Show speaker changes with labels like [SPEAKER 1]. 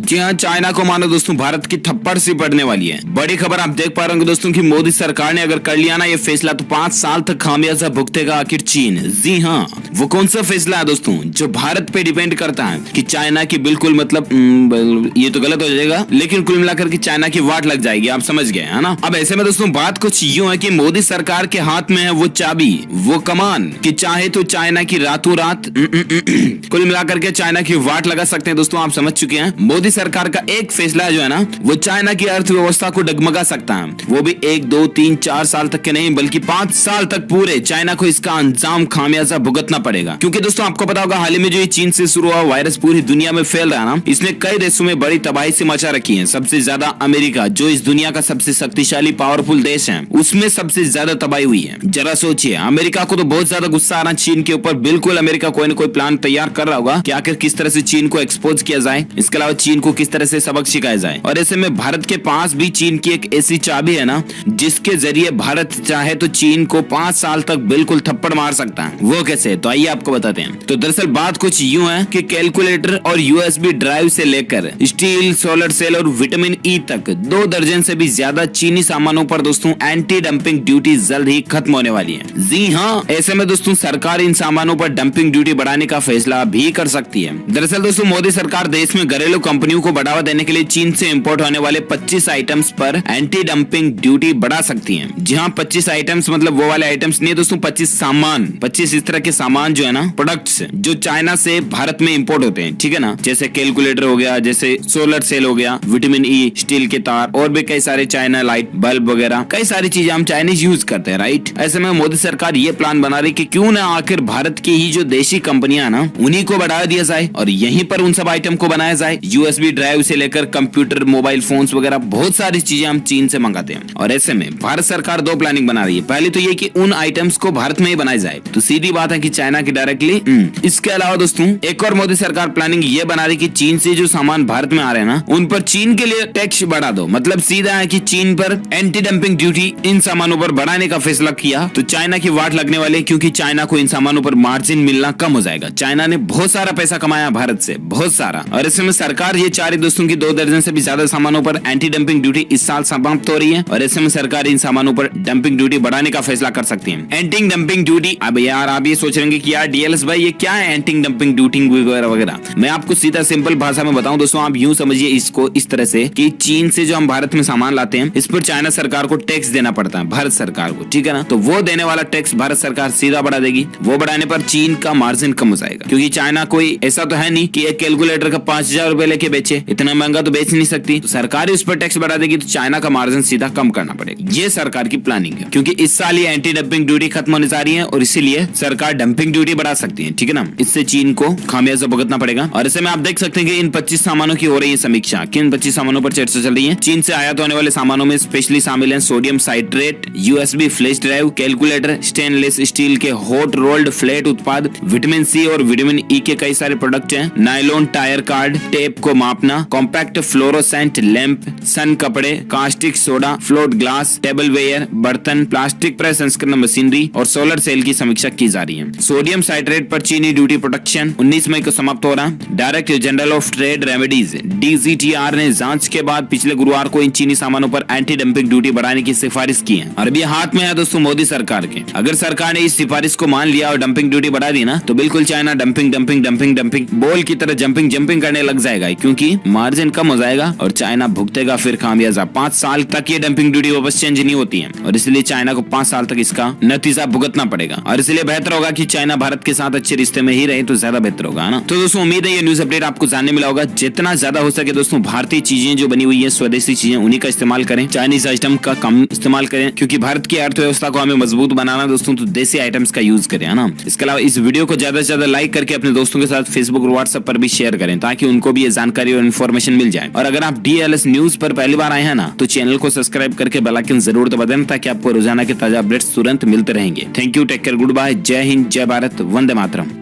[SPEAKER 1] जी हाँ, चाइना को मानो दोस्तों भारत की थप्पड़ सी पड़ने वाली है। बड़ी खबर आप देख पा रहे होंगे दोस्तों कि मोदी सरकार ने अगर कर लिया ना ये फैसला तो 5 साल तक खामियाजा भुगतेगा आखिर चीन। जी हाँ, वो कौन सा फैसला है दोस्तों जो भारत पे डिपेंड करता है कि चाइना की बिल्कुल मतलब ये तो गलत हो जाएगा, लेकिन कुल मिलाकर के चाइना की वाट लग जाएगी, आप समझ गए है ना। अब ऐसे में दोस्तों बात कुछ यूं है कि मोदी सरकार के हाथ में है वो चाबी, वो कमान कि चाहे तो चाइना की रातों रात कुल मिलाकर के चाइना की वाट लगा सकते हैं। दोस्तों आप समझ चुके हैं मोदी सरकार का एक फैसला जो है ना वो चाइना की अर्थव्यवस्था को डगमगा सकता है। वो भी 1, 2, 3, 4 साल तक के नहीं बल्कि 5 साल तक पूरे चाइना को इसका अंजाम खामियाजा भुगतना पड़ेगा। क्योंकि दोस्तों आपको पता होगा हाल ही में जो ये चीन से शुरू हुआ वायरस पूरी दुनिया में फैल रहा है ना, इसने कई देशों में बड़ी तबाही से मचा रखी है। सबसे ज्यादा अमेरिका जो इस दुनिया का सबसे शक्तिशाली पावरफुल देश है उसमें सबसे ज्यादा तबाही हुई है। जरा सोचिए, अमेरिका को तो बहुत ज्यादा गुस्सा आ रहा चीन के ऊपर। बिल्कुल अमेरिका कोई न कोई प्लान तैयार कर रहा होगा कि आखिर किस तरह से चीन को एक्सपोज किया जाए, इसके अलावा चीन को किस तरह से सबक सिखाया जाए। और ऐसे में भारत के पास भी चीन की एक ऐसी चाबी है ना जिसके जरिए भारत चाहे तो चीन को 5 साल तक बिल्कुल थप्पड़ मार सकता है। वो कैसे, तो आइए आपको बताते हैं। तो दरअसल बात कुछ यूं है कि कैलकुलेटर और यूएसबी ड्राइव से लेकर स्टील, सोलर सेल और विटामिन ई तक 2 दर्जन से भी ज्यादा चीनी सामानों पर दोस्तों एंटी डंपिंग ड्यूटी जल्द ही खत्म होने वाली है। जी हाँ, ऐसे में दोस्तों सरकार इन सामानों पर डंपिंग ड्यूटी बढ़ाने का फैसला भी कर सकती है। दरअसल दोस्तों मोदी सरकार देश में घरेलू कंपनियों को बढ़ावा देने के लिए चीन से इंपोर्ट होने वाले 25 आइटम्स पर एंटी डंपिंग ड्यूटी बढ़ा सकती है। जी हाँ, 25 आइटम्स मतलब वो वाले आइटम्स नहीं दोस्तों, 25 सामान, 25 इस तरह के सामान जो है ना प्रोडक्ट्स जो चाइना से भारत में इंपोर्ट होते हैं, ठीक है ना। जैसे कैलकुलेटर हो गया, जैसे सोलर सेल हो गया, विटामिन ई, स्टील के तार और भी कई सारे चाइना लाइट बल्ब वगैरह कई सारी चीजें हम चाइनीज यूज करते हैं, राइट। ऐसे में मोदी सरकार ये प्लान बना रही कि क्यों ना आखिर भारत की ही जो देशी कंपनियां ना उन्हीं को बढ़ावा दिया जाए और यहीं पर उन सब आइटम को बनाया जाए। यूएसबी ड्राइव से लेकर कंप्यूटर, मोबाइल फोन्स वगैरह बहुत सारी चीजें हम चीन से मंगाते हैं। और ऐसे में भारत सरकार 2 प्लानिंग बना रही है। पहली तो ये कि उन आइटम्स को भारत में ही बनाया जाए, तो सीधी बात है कि चाइना की डायरेक्टली। इसके अलावा दोस्तों एक और मोदी सरकार प्लानिंग ये बना रही कि चीन से जो सामान भारत में आ रहे हैं ना उन पर चीन के लिए टैक्स बढ़ा दो। मतलब सीधा है कि चीन पर एंटी डंपिंग ड्यूटी इन सामानों पर बढ़ाने का फैसला किया तो चाइना की वाट लगने वाली है, क्योंकि चाइना को इन सामानों पर मार्जिन मिलना कम हो जाएगा। चाइना ने बहुत सारा पैसा कमाया भारत से, बहुत सारा। और इसमें सरकार ये चाह रही दोस्तों की 2 दर्जन से भी ज्यादा सामानों पर एंटी डंपिंग ड्यूटी इस साल समाप्त हो रही है और ऐसे में सरकार इन सामानों पर डंपिंग ड्यूटी बढ़ाने का फैसला कर सकती है। एंटी डंपिंग ड्यूटी, अब यार आप ये सोच रहे कि यार डीएलएस भाई ये क्या है एंटी डंपिंग ड्यूटी वगैरह वगैरह। मैं आपको सीधा सिंपल भाषा में बताऊं दोस्तों, आप यूं समझिए इसको इस तरह से कि चीन से जो हम भारत में सामान लाते हैं इस पर चाइना सरकार को टैक्स देना पड़ता है भारत सरकार को, ठीक है ना। तो वो देने वाला टैक्स भारत सरकार सीधा बढ़ा देगी। वो बढ़ाने पर चीन का मार्जिन कम हो जाएगा, क्योंकि चाइना कोई ऐसा तो है नहीं कि एक कैलकुलेटर का 5000 रुपए लेके बेचे, इतना महंगा तो बेच नहीं सकती। तो सरकार उस पर टैक्स बढ़ा देगी तो चाइना का मार्जिन सीधा कम करना पड़ेगा। ये सरकार की प्लानिंग है, क्योंकि इस साल ये एंटी डंपिंग ड्यूटी खत्म होने जा रही है और इसीलिए सरकार डंपिंग ड्यूटी बढ़ा सकती है, ठीक है ना। इससे चीन को खामियाजा भुगतना पड़ेगा। और ऐसे में आप देख सकते हैं कि इन 25 सामानों की हो रही है समीक्षा। किन 25 सामानों पर चर्चा चल रही है? चीन से आयात होने वाले सामानों में स्पेशली शामिल है sodium citrate, USB flash drive, calculator, stainless steel के हॉट रोल्ड फ्लैट उत्पाद, विटामिन सी और विटामिन ई के कई सारे प्रोडक्ट हैं, नायलॉन टायर कार्ड, टेप को मापना, कॉम्पैक्ट फ्लोरोसेंट लैंप, सन कपड़े, caustic soda, float glass, table ware, बर्तन, प्लास्टिक प्रेस संस्करण मशीनरी और सोलर सेल की समीक्षा की जा रही है। सोडियम साइट्रेट पर चीनी ड्यूटी प्रोटेक्शन 19 मई को समाप्त हो रहा। Director general of trade remedies DGTR ने जांच के बाद पिछले गुरुवार को इन चीनी सामानों पर एंटी डंपिंग ड्यूटी बढ़ाने की सिफारिश की है। और अभी हाथ में है दोस्तों मोदी सरकार के। अगर सरकार ने इस सिफारिश को मान लिया और डंपिंग ड्यूटी बढ़ा दी ना तो बिल्कुल China dumping dumping dumping dumping ball की तरह जंपिंग जंपिंग करने लग जाएगा, क्योंकि मार्जिन कम हो जाएगा और चाइना भुगतेगा फिर खामियाजा। 5 साल तक ये डंपिंग ड्यूटी वापस चेंज नहीं होती है और इसलिए चाइना को 5 साल तक इसका नतीजा भुगतना पड़ेगा। और इसलिए बेहतर होगा कि चाइना भारत के साथ अच्छे रिश्ते में ही रहे तो ज्यादा बेहतर होगा ना। तो दोस्तों उम्मीद है ये न्यूज अपडेट आपको जानने मिला होगा। जितना ज्यादा हो सके दोस्तों भारतीय चीजें जो बनी हुई है, स्वदेशी चीजें, उन्हीं का इस्तेमाल करें। चाइनीज आइटम का कम इस्तेमाल करें, क्योंकि भारत की अर्थव्यवस्था को हमें मजबूत बनाना दोस्तों तो देसी आइटम्स का यूज करें, है ना। इसके अलावा इस वीडियो को ज्यादा से ज्यादा लाइक करके अपने दोस्तों के साथ फेसबुक और व्हाट्सएप पर भी शेयर करें ताकि उनको भी ये जानकारी और इन्फॉर्मेशन मिल जाए। और अगर आप डीएलएस न्यूज पर पहली बार आए हैं ना तो चैनल को सब्सक्राइब करके बेल आइकन जरूर दबा देना ताकि आपको रोजाना के ताजा अपडेट्स तुरंत मिलते रहेंगे। Thank you, take care, good bye, जय हिंद, जय भारत, वंदे मातरम।